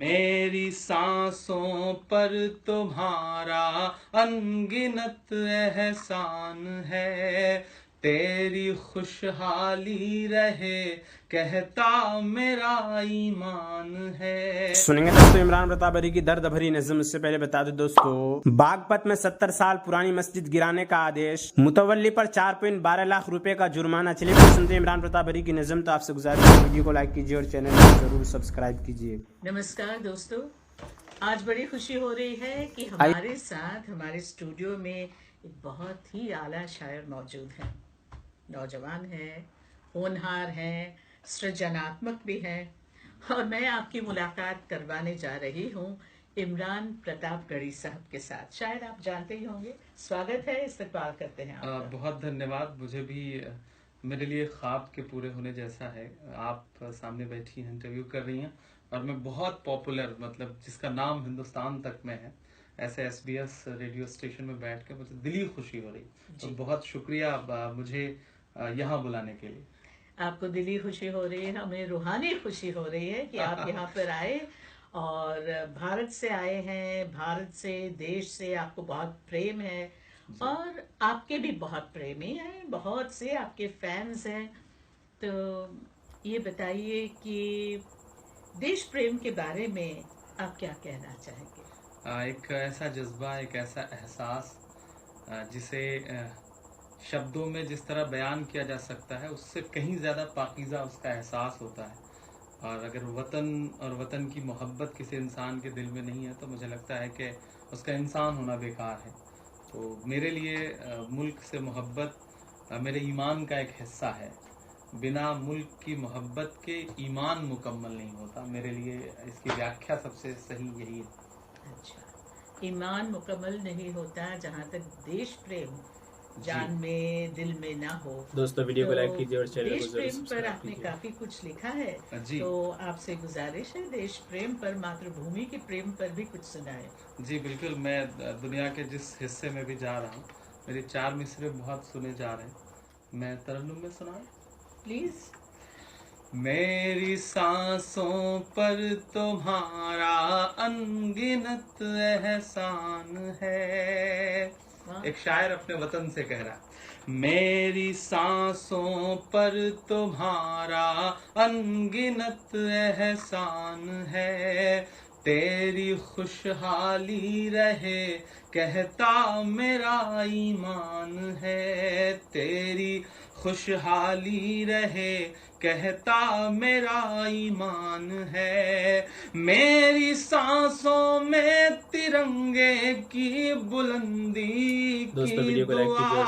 मेरी सांसों पर तुम्हारा अनगिनत एहसान है, तेरी खुशहाली रहे कहता मेरा ईमान है। सुनेंगे दोस्तों इमरान प्रताप बरी की दर्द भरी नज़्म। उससे पहले बता दो दोस्तों, बागपत में 70 साल पुरानी मस्जिद गिराने का आदेश, मुतवल्ली पर 4.12 लाख रुपए का जुर्माना। चलिए सुनते हैं इमरान प्रताप बरी की नज़्म। तो आपसे गुजारिश है वीडियो को लाइक कीजिए और चैनल को जरूर सब्सक्राइब कीजिए। नमस्कार दोस्तों, आज बड़ी खुशी हो रही है कि हमारे साथ हमारे स्टूडियो में एक बहुत ही आला शायर मौजूद हैं। नौजवान हैं, होनहार हैं, सृजनात्मक भी हैं और मैं आपकी मुलाकात करवाने जा रही हूँ इमरान प्रताप गढ़ी साहब के साथ। शायद आप जानते ही होंगे। स्वागत है, इस्तकबाल करते हैं आपका। बहुत धन्यवाद। मुझे भी मेरे लिए ख्वाब के पूरे होने जैसा है। आप सामने बैठी हैं, इंटरव्यू कर रही हैं और मैं बहुत पॉपुलर, मतलब जिसका नाम हिंदुस्तान तक में है, ऐसे SBS रेडियो स्टेशन में बैठ के मुझे दिली खुशी हो रही। तो बहुत शुक्रिया मुझे यहाँ बुलाने के लिए। आपको दिली खुशी हो रही है, हमें रूहानी खुशी हो रही है कि आप यहाँ पर आए और भारत से आए हैं। भारत से, देश से आपको बहुत प्रेम है और आपके भी बहुत प्रेमी हैं, बहुत से आपके फैंस हैं। तो ये बताइए कि देश प्रेम के बारे में आप क्या कहना चाहेंगे? एक ऐसा जज्बा, एक ऐसा एहसास जिसे शब्दों में जिस तरह बयान किया जा सकता है, उससे कहीं ज़्यादा पाकीज़ा उसका एहसास होता है। और अगर वतन और वतन की मोहब्बत किसी इंसान के दिल में नहीं है तो मुझे लगता है कि उसका इंसान होना बेकार है। तो मेरे लिए मुल्क से मोहब्बत मेरे ईमान का एक हिस्सा है। बिना मुल्क की मोहब्बत के ईमान मुकम्मल नहीं होता। मेरे लिए इसकी व्याख्या सबसे सही यही है। अच्छा, ईमान मुकम्मल नहीं होता जहाँ तक देश प्रेम जान में, दिल में ना हो। दोस्तों वीडियो को लाइक कीजिए और चैनल को देश जरूर प्रेम पर सब्सक्राइब आपने कीजिए। काफी कुछ लिखा है, जी। तो आपसे गुजारिश है देश प्रेम पर, मातृभूमि के प्रेम पर भी कुछ सुनाए। जी बिल्कुल। मैं दुनिया के जिस हिस्से में भी जा रहा हूँ, मेरे 4 मिसरे बहुत सुने जा रहे हैं। मैं तरन्नुम में सुनाऊं? प्लीज। मेरी सांसों पर तुम्हारा अनगिनत एहसान है। एक शायर अपने वतन से कह रहा है, मेरी सांसों पर तुम्हारा अनगिनत एहसान है, तेरी खुशहाली रहे कहता मेरा ईमान है, तेरी खुशहाली रहे कहता मेरा ईमान है। मेरी सांसों में तिरंगे की बुलंदी की दुआ,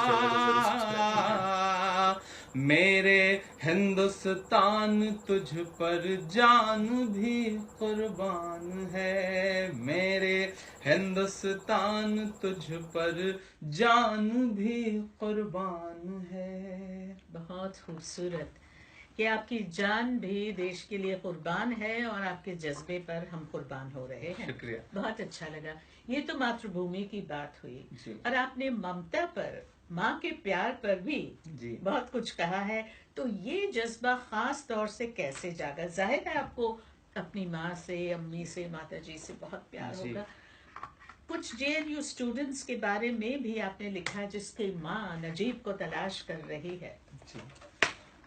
मेरे हिंदुस्तान तुझ पर जान भी कुर्बान है, मेरे हिंदुस्तान तुझ पर जान भी कुर्बान है। बहुत खूबसूरत कि आपकी जान भी देश के लिए कुर्बान है और आपके जज्बे पर हम कुर्बान हो रहे हैं। शुक्रिया। बहुत अच्छा लगा। ये तो मातृभूमि की बात हुई जी। और आपने ममता पर, माँ के प्यार पर भी जी बहुत कुछ कहा है। तो ये जज्बा खास तौर से कैसे जागा? जाहिर है आपको अपनी माँ से, अम्मी से, माता जी से बहुत प्यार होगा। कुछ JNU स्टूडेंट्स के बारे में भी आपने लिखा जिसकी माँ नजीब को तलाश कर रही है। जी।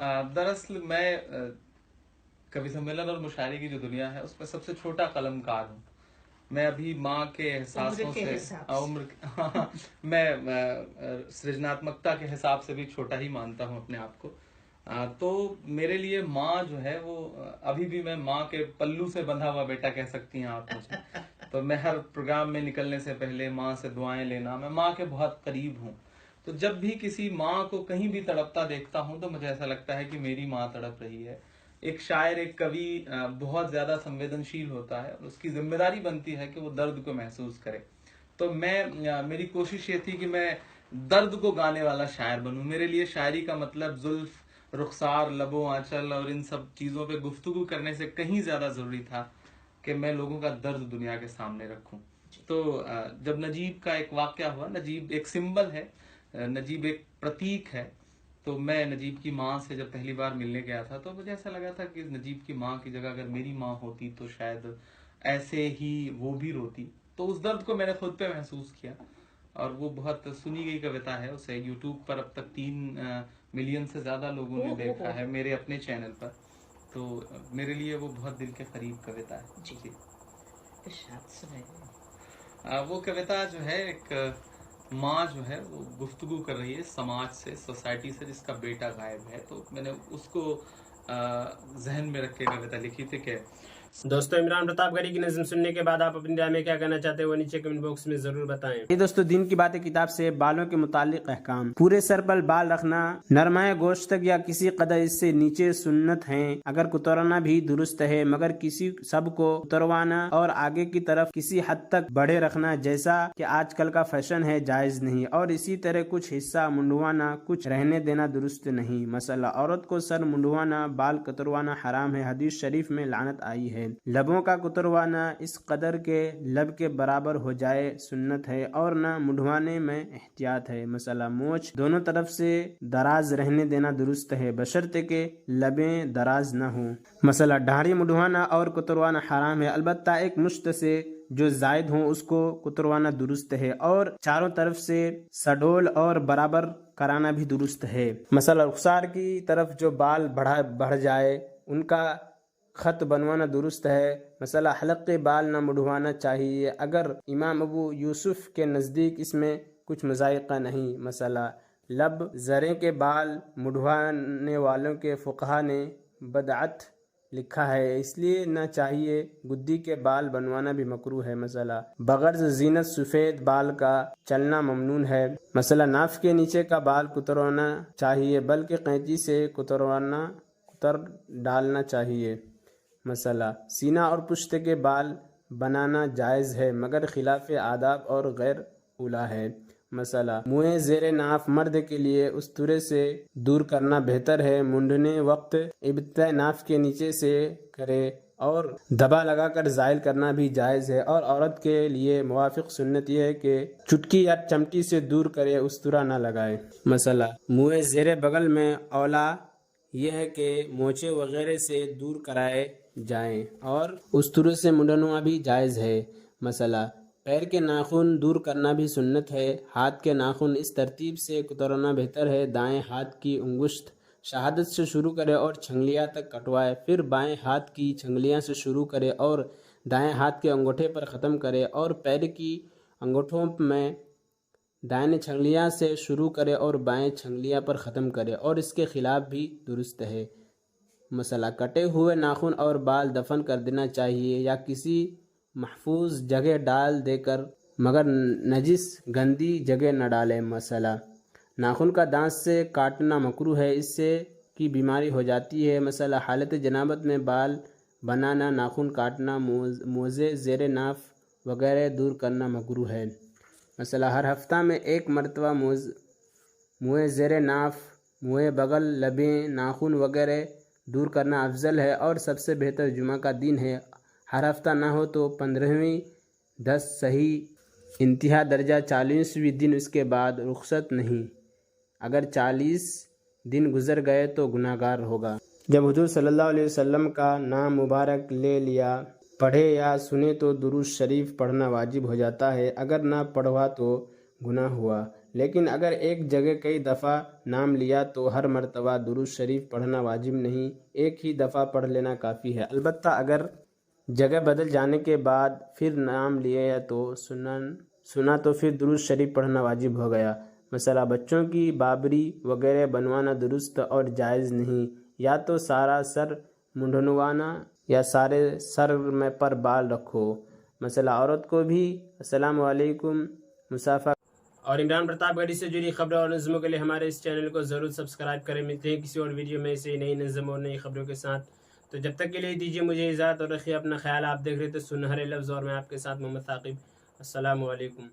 दरअसल मैं कवि सम्मेलन और मुशायरे की जो दुनिया है उसमें सबसे छोटा कलमकार हूँ। मैं अभी माँ के एहसासों से उम्र मैं सृजनात्मकता के हिसाब से भी छोटा ही मानता हूँ अपने आप को। तो मेरे लिए माँ जो है वो अभी भी, मैं माँ के पल्लू से बंधा हुआ बेटा कह सकती हैं आप मुझे। तो मैं हर प्रोग्राम में निकलने से पहले माँ से दुआएं लेना, मैं माँ के बहुत करीब हूँ। तो जब भी किसी माँ को कहीं भी तड़पता देखता हूँ तो मुझे ऐसा लगता है कि मेरी माँ तड़प रही है। एक शायर, एक कवि बहुत ज्यादा संवेदनशील होता है और उसकी जिम्मेदारी बनती है कि वो दर्द को महसूस करे। तो मेरी कोशिश ये थी कि मैं दर्द को गाने वाला शायर बनूं। मेरे लिए शायरी का मतलब जुल्फ, रुखसार, लबो, आंचल और इन सब चीजों पे गुफ्तगू करने से कहीं ज्यादा जरूरी था कि मैं लोगों का दर्द दुनिया के सामने रखूं। तो जब नजीब का एक वाकया हुआ, नजीब एक सिंबल है, नजीब एक प्रतीक है। तो मैं नजीब की माँ से जब पहली बार मिलने गया था तो मुझे ऐसा लगा था कि नजीब की माँ की जगह अगर मेरी माँ होती तो शायद ऐसे ही वो भी रोती। तो उस दर्द को मैंने खुद पे महसूस किया, और वो बहुत सुनी गई कविता है। उसे यूट्यूब पर अब तक 3 मिलियन से ज्यादा लोगों ने देखा है मेरे अपने चैनल पर। तो मेरे लिए वो बहुत दिल के करीब कविता है। जी, इरशाद सुनाइए। वो कविता जो है, एक माँ जो है वो गुफ्तगू कर रही है समाज से, सोसाइटी से, जिसका बेटा गायब है। तो मैंने उसको जहन में रख के कविता लिखी थी कि दोस्तों, इमरान प्रतापगढ़ी की नज़्म सुनने के बाद आप अपनी राय में क्या कहना चाहते हैं वो नीचे कमेंट बॉक्स में जरूर बताएं। ये दोस्तों दिन की बातें किताब से बालों के मुतालिक अहकाम। पूरे सर पर बाल रखना नरमाए गोश्त तक या किसी कदर इससे नीचे सुन्नत है। अगर कुतरना भी दुरुस्त है, मगर किसी सब को उतरवाना और आगे की तरफ किसी हद तक बढ़े रखना, जैसा कि आजकल का फैशन है, जायज नहीं। और इसी तरह कुछ हिस्सा मुंडवाना, कुछ रहने देना दुरुस्त नहीं। मसला, औरत को सर मुंडवाना, बाल कतरवाना हराम है। हदीस शरीफ में लानत आई है। लबों का कुतरवाना इस कदर के लब के बराबर हो जाए सुन्नत है, और न मुंडवाने में एहतियात है। मसला, मोछ दोनों तरफ से दराज रहने देना दुरुस्त है, बशर्ते के लबें दराज न हो। मसला, दाढ़ी मुंडवाना और कुतरवाना हराम है, अलबत्ता एक मुश्त से जो जायद हो उसको कुतरवाना दुरुस्त है, और चारों तरफ से सडोल और बराबर कराना भी दुरुस्त है। मसला, रुखसार की तरफ जो बाल बढ़ जाए उनका खत बनवाना दुरुस्त है। मसला, हलक के बाल न मुड़वाना चाहिए, अगर इमाम अबू यूसुफ के नज़दीक इसमें कुछ मज़ाइक़ा नहीं। मसला, लब ज़रे के बाल मुड़वाने वालों के फ़ुक़हा ने बदअत लिखा है, इसलिए न चाहिए। गुद्दी के बाल बनवाना भी मकरूह है। मसला, बगैर ज़ीनत सफ़ेद बाल का चलना ममनून है। मसला, नाफ के नीचे का बाल कुतरवाना चाहिए, बल्कि कैंची से कुतर डालना चाहिए। मसला, सीना और पुश्त के बाल बनाना जायज़ है, मगर खिलाफ आदाब और गैर उला है। मसला, मुँह ज़ेरे नाफ मर्द के लिए उस्तुरे से दूर करना बेहतर है। मुंडने वक्त इब्तिदा नाफ के नीचे से करे और दबा लगाकर ज़ायल करना भी जायज़ है। और औरत के लिए मुवाफिक सुन्नत यह है कि चुटकी या चमटी से दूर करे, उस्तुरा ना लगाए। मसला, मुँह ज़ेरे बगल में औला यह है कि मोचे वगैरह से दूर कराए जाएं, और उस्तुरे से मुंडना भी जायज़ है। मसला, पैर के नाखून दूर करना भी सुन्नत है। हाथ के नाखून इस तरतीब से कुतरना बेहतर है, दाएं हाथ की अंगुश्त शहादत से शुरू करे और छंगलियां तक कटवाए, फिर बाएं हाथ की छंगलियां से शुरू करे और दाएं हाथ के अंगूठे पर ख़त्म करे, और पैर की अंगूठों में दाएं छंगलियां से शुरू करे और बाएं छंगलियां पर ख़त्म करे, और इसके खिलाफ भी दुरुस्त है। मसला, कटे हुए नाखून और बाल दफन कर देना चाहिए या किसी महफूज जगह डाल देकर, मगर नजिस गंदी जगह न डालें। मसला, नाखून का दांत से काटना मकरूह है, इससे की बीमारी हो जाती है। मसला, हालत जनाबत में बाल बनाना, नाखून काटना, मोज़े ज़ेरे नाफ वगैरह दूर करना मकरूह है। मसला, हर हफ्ता में एक मरतबा मुँह ज़ेरे नाफ, मुँह बगल, लबें, नाखून वगैरह दूर करना अफजल है, और सबसे बेहतर जुमा का दिन है। हर हफ्ता ना हो तो 15वीं 10 सही इंतहा दर्जा 40वीं दिन उसके बाद रुखसत नहीं। अगर 40 दिन गुजर गए तो गुनाहगार होगा। जब हुजूर सल्लल्लाहु अलैहि वसल्लम का नाम मुबारक ले लिया, पढ़े या सुने तो दुरूद शरीफ पढ़ना वाजिब हो जाता है, अगर ना पढ़वा तो गुनाह हुआ। लेकिन अगर एक जगह कई दफ़ा नाम लिया तो हर मर्तबा दुरूद शरीफ पढ़ना वाजिब नहीं, एक ही दफ़ा पढ़ लेना काफ़ी है। अलबत्ता अगर जगह बदल जाने के बाद फिर नाम लिया तो सुना तो फिर दुरूद शरीफ पढ़ना वाजिब हो गया। मसला, बच्चों की बाबरी वगैरह बनवाना दुरुस्त और जायज़ नहीं, या तो सारा सर मुंडवाना या सारे सर में पर बाल रखो। मसला, औरत को भी अस्सलाम वालेकुम मुसाफा। और इमरान प्रतापगढ़ी से जुड़ी खबरों और नज़मों के लिए हमारे इस चैनल को ज़रूर सब्सक्राइब करें। मिलते हैं किसी और वीडियो में ऐसे नई नज़म और नई खबरों के साथ। तो जब तक के लिए दीजिए मुझे इजाज़त और रखिए अपना ख्याल। आप देख रहे थे सुनहरे लफ्ज़ और मैं आपके साथ मोहम्मद साकिब। अस्सलामु अलैकुम।